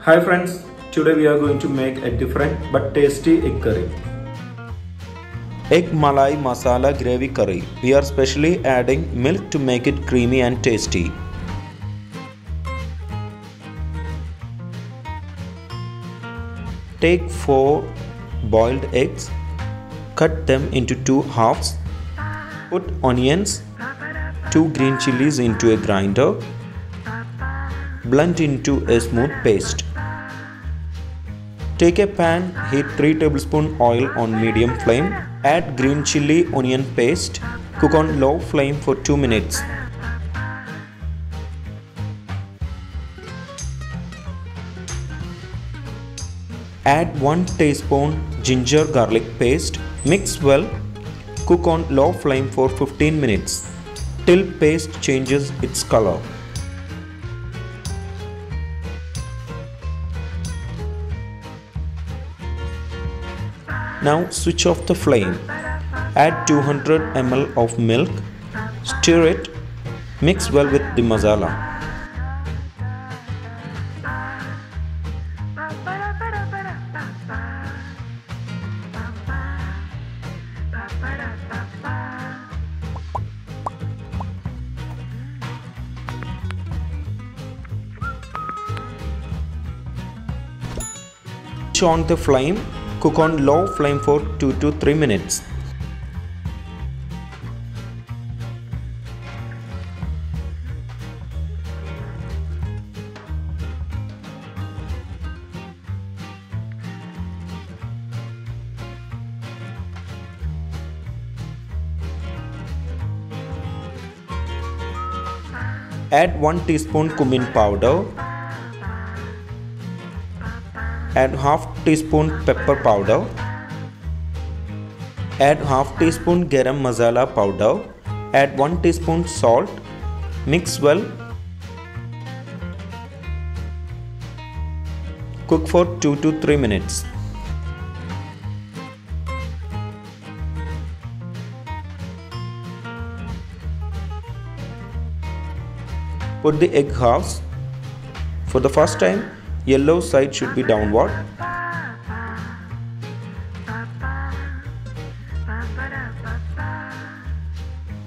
Hi friends, today we are going to make a different but tasty egg curry. Egg Malai Masala gravy curry. We are specially adding milk to make it creamy and tasty. Take 4 boiled eggs, cut them into 2 halves, put onions, 2 green chilies into a grinder, blend into a smooth paste. Take a pan, heat 3 tablespoons oil on medium flame, add green chilli onion paste, cook on low flame for 2 minutes. Add 1 teaspoon ginger garlic paste, mix well, cook on low flame for 15 minutes till paste changes its color. Now switch off the flame. Add 200 ml of milk, stir it, mix well with the masala. Switch on the flame. Cook on low flame for 2 to 3 minutes. Add 1 teaspoon cumin powder. Add half teaspoon pepper powder. Add half teaspoon garam masala powder. Add 1 teaspoon salt. Mix well. Cook for 2 to 3 minutes. Put the egg halves. For the first time, yellow side should be downward.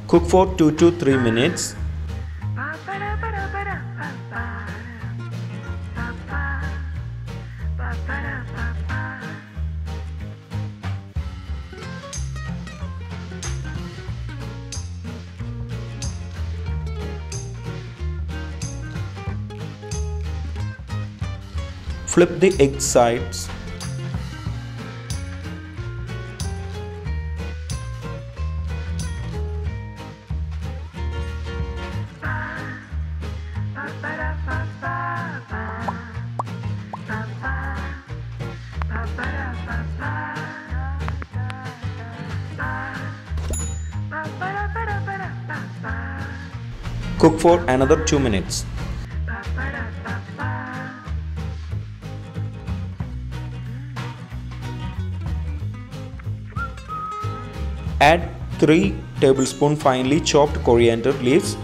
Cook for 2 to 3 minutes. Flip the egg sides. Cook for another 2 minutes. Add 3 tablespoons finely chopped coriander leaves.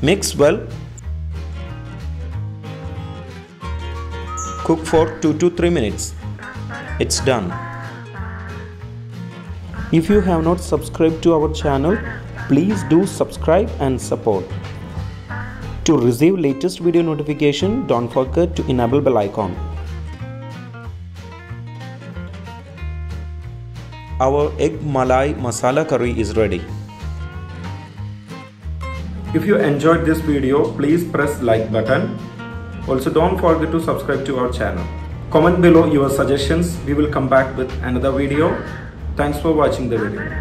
Mix well. Cook for 2 to 3 minutes. It's done. If you have not subscribed to our channel, please do subscribe and support. To receive latest video notification, don't forget to enable bell icon. Our egg Malai Masala curry is ready. If you enjoyed this video, please press like button. Also don't forget to subscribe to our channel. Comment below your suggestions. We will come back with another video. Thanks for watching the video.